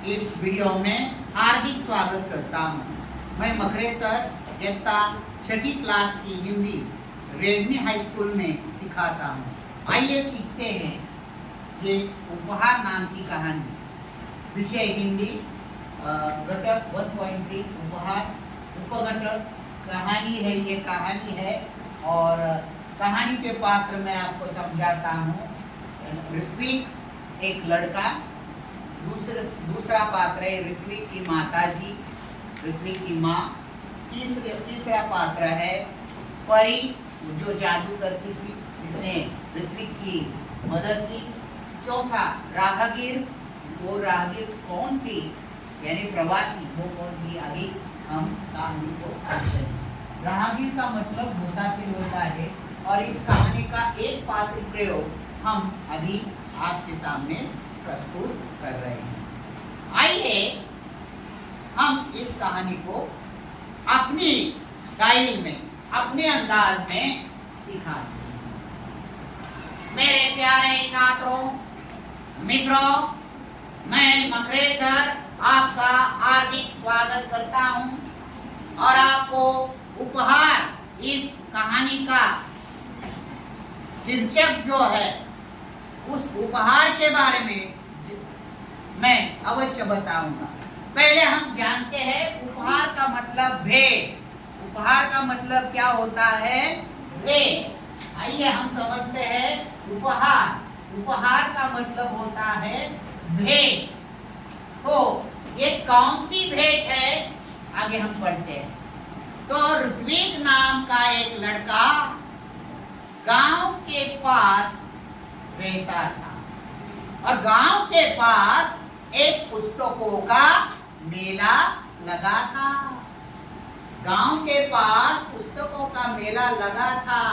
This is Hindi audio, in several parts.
इस वीडियो में हार्दिक स्वागत करता हूँ। मैं मखरे सर इयत्ता 6ठी क्लास की हिंदी रेडमी हाई स्कूल में सिखाता हूँ। आइए सीखते हैं ये उपहार नाम की कहानी। विषय हिंदी, घटक 1.3 उपहार, उपघटक कहानी है। ये कहानी है और कहानी के पात्र मैं आपको समझाता हूँ। ऋत्विक एक लड़का, दूसरा पात्र है ऋत्विक की माताजी, ऋत्विक की माँ। तीसरा पात्र है परी जो जादू करती थी, जिसने ऋत्विक की मदद की। चौथा राहगीर, वो राहगीर कौन थी यानी प्रवासी, वो कौन थी अभी हम कहानी को पढ़ते हैं। राहगीर का मतलब मुसाफिर होता है और इस कहानी का एक पात्र प्रयोग हम अभी आपके सामने प्रस्तुत कर रहे हैं। आइए हम इस कहानी को अपनी स्टाइल में, अपने अंदाज में सिखाते हैं। मेरे प्यारे छात्रों, मित्रों, मैं मखरे सर आपका हार्दिक स्वागत करता हूं और आपको उपहार इस कहानी का शीर्षक जो है उस उपहार के बारे में मैं अवश्य बताऊंगा। पहले हम जानते हैं उपहार का मतलब भेंट। उपहार का मतलब क्या होता है? भेंट। आइए हम समझते हैं उपहार। उपहार का मतलब होता है भेंट। तो ये कौन सी भेंट है आगे हम पढ़ते हैं। तो ऋत्विक नाम का एक लड़का गांव के पास रहता था और गांव के पास एक पुस्तकों का मेला लगा था। गांव के पास पुस्तकों का मेला लगा था।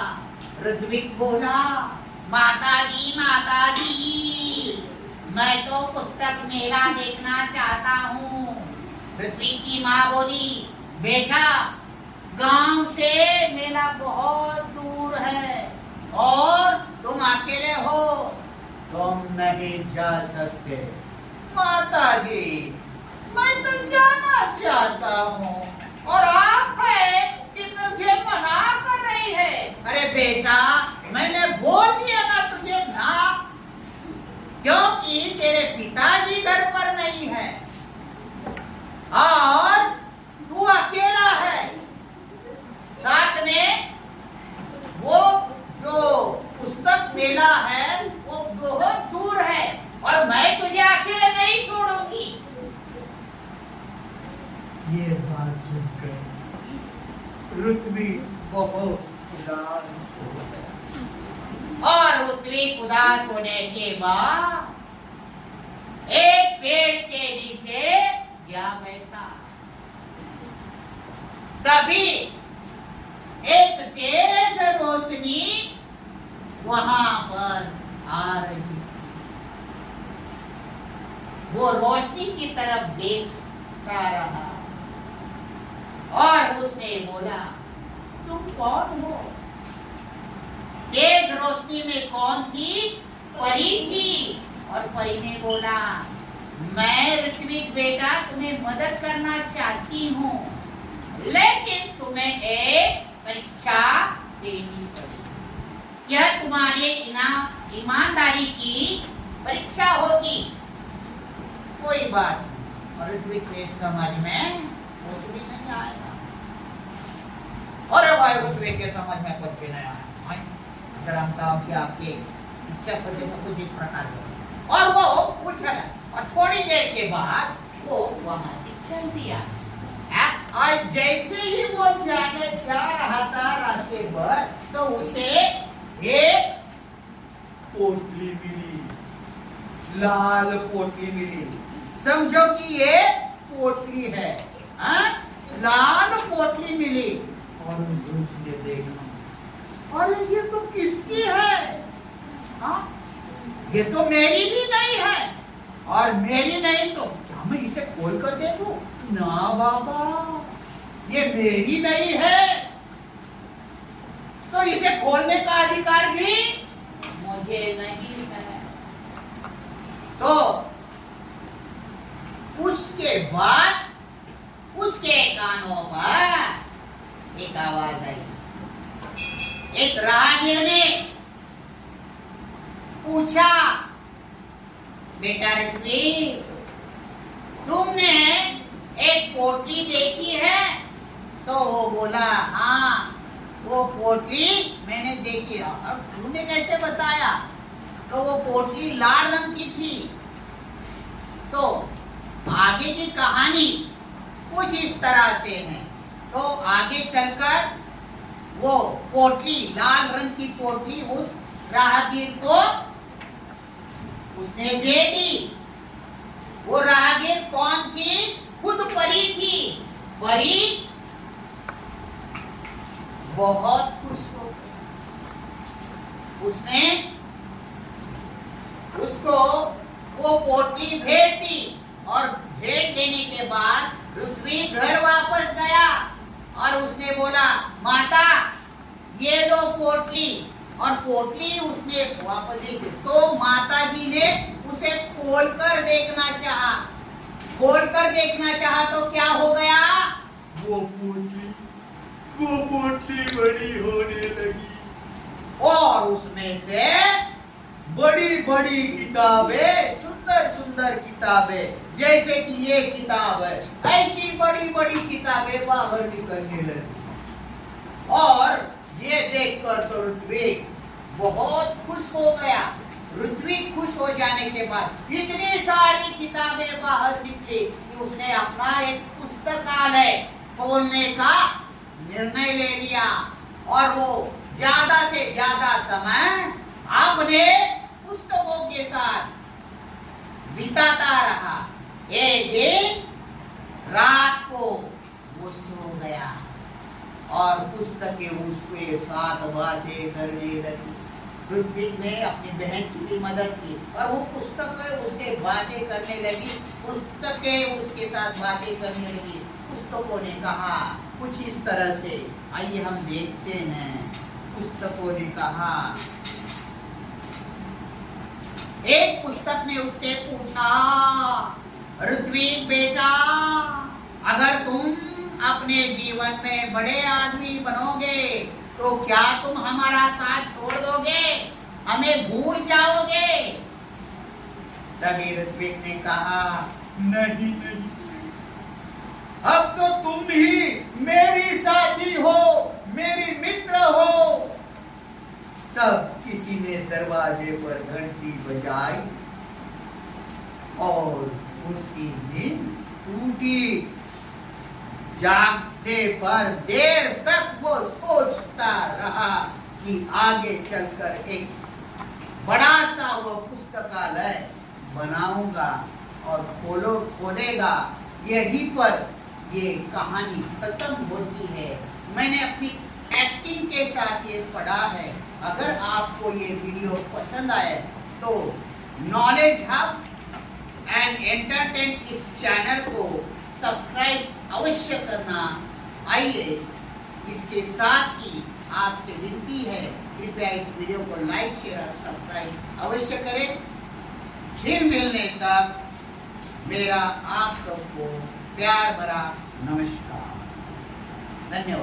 ऋत्विक बोला, माताजी मैं तो पुस्तक मेला देखना चाहता हूँ। ऋत्विक की माँ बोली, बेटा गांव से मेला बहुत दूर है और तुम अकेले हो, तुम नहीं जा सकते। माताजी मैं तो जाना चाहता हूँ और आप है कि मुझे मना कर रही है। अरे बेटा मैंने बोल दिया ना तुझे ना, क्योंकि तेरे पिताजी घर पर नहीं है और तू अकेला है। साथ में वो जो पुस्तक मेला है वो बहुत दूर है और मैं तुझे अकेले नहीं छोड़ूंगी। ये बात सुनकर ऋत्विक बहुत उदास हो गया और ऋत्विक उदास होने के बाद एक पेड़ के नीचे जा बैठा। तभी एक तेज रोशनी वहां पर आ रही। वो रोशनी की तरफ देखता रहा और उसने बोला, तुम कौन हो? तेज रोशनी में कौन थी? परी थी। और परी ने बोला, मैं ऋत्विक बेटा तुम्हें मदद करना चाहती हूँ, लेकिन तुम्हें एक परीक्षा देनी पड़ेगी। यह तुम्हारे ईमानदारी की परीक्षा होगी। कोई बात नहीं। और ऋत्विक के समझ में कुछ भी नहीं आएगा। अरे भाई ऋत्विक के समझ में कुछ भी नहीं आया। अगर हम काम से आपके शिक्षक होते तो कुछ इस प्रकार हो। और वो पूछ रहा और थोड़ी देर के बाद वो वहां से चल दिया। आज जैसे ही वो जाने जा रहा था रास्ते पर, तो उसे एक पोटली मिली, लाल पोटली मिली। समझो कि ये पोटली है, लाल पोटली मिली। और उसने देखा, अरे ये तो किसकी है? ये तो मेरी भी नहीं है और मेरी नहीं तो क्या मैं इसे खोल कर देखूं? ना बाबा, ये मेरी नहीं है तो इसे खोलने का अधिकार भी मुझे नहीं है। तो उसके बाद उसके कानों पर एक आवाज आई। एक राहगीर ने पूछा, बेटा ऋत्विक, तुमने एक पोटली देखी है? तो वो बोला, हाँ वो पोटली मैंने देखी। और तूने कैसे बताया? तो वो पोटली लाल रंग की थी। तो आगे की कहानी कुछ इस तरह से है। तो आगे चलकर वो पोटली, लाल रंग की पोटली उस राहगीर को उसने दे दी। वो राहगीर कौन थी? खुद परी थी। परी बहुत खुश हो गई। उसने उसको वो पोटली भेंट दी और भेंट देने के बाद ऋत्विक घर वापस गया और उसने बोला, माता ये लो पोटली। और पोटली उसने वापस दी। तो माता जी ने उसे खोलकर देखना चाहा। खोलकर देखना चाहा तो क्या हो गया? वो पोटली बड़ी होने लगी और उसमें से बड़ी बड़ी किताबें, सुंदर सुंदर किताबें, जैसे कि ये किताब है, ऐसी बड़ी बड़ी किताबें बाहर निकलने लगी। और ये देखकर तो ऋत्विक बहुत खुश हो गया। ऋत्विक खुश हो जाने के बाद इतनी सारी किताबें बाहर निकली कि उसने अपना एक पुस्तकालय खोलने का निर्णय ले लिया और वो ज्यादा से ज्यादा समय अपने पुस्तकों के साथ बिताता रहा। एक दिन रात को वो सो गया और पुस्तकें उसके साथ बातें करने लगी। ऋत्विक ने अपनी बहन की भी मदद की और वो पुस्तकें उससे बातें करने लगी। पुस्तकें उसके साथ बातें करने लगी। पुस्तकों ने कहा कुछ इस तरह से, आइए हम देखते हैं। पुस्तकों ने कहा, एक पुस्तक ने उससे पूछा, ऋत्विक बेटा, अगर तुम अपने जीवन में बड़े आदमी बनोगे तो क्या तुम हमारा साथ छोड़ दोगे? हमें भूल जाओगे? तभी ऋत्विक ने कहा, नहीं नहीं, अब तो तुम ही मेरी साथी हो, मेरी मित्र हो। तब किसी ने दरवाजे पर घंटी बजाई और उसकी नींद टूटी। जागने पर देर तक वो सोचता रहा कि आगे चलकर एक बड़ा सा वो पुस्तकालय बनाऊंगा और खोलेगा। यहीं पर ये कहानी खत्म होती है। मैंने अपनी एक्टिंग के साथ ये पढ़ा है। अगर आपको ये वीडियो पसंद आए तो नॉलेज हब एंड एंटरटेन इस चैनल को सब्सक्राइब अवश्य करना। आइए, इसके साथ ही आपसे विनती है, कृपया इस वीडियो को लाइक शेयर और सब्सक्राइब अवश्य करें। फिर मिलने तक मेरा आप सबको प्यार भरा नमस्कार। धन्यवाद।